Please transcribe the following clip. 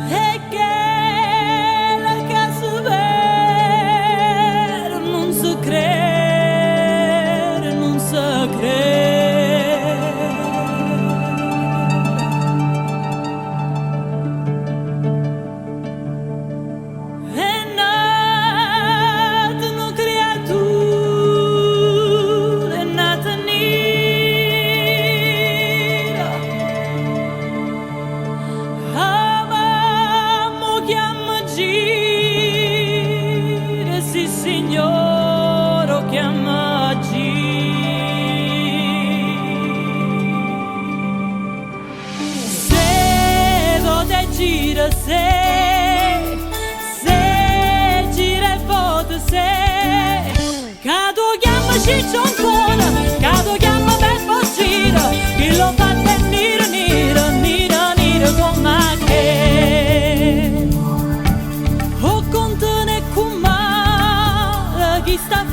e che la casa vera non si crede, non si crede. È nata una creatura, è nata nera. Avamo chiama gira, sì signore, chiama gira. Se vote gira, se gira e vote, se cado chiama ciccio ancora, cado chiama per gira, chi lo fa tenere nero, nero, nero come che o con te ne come chi sta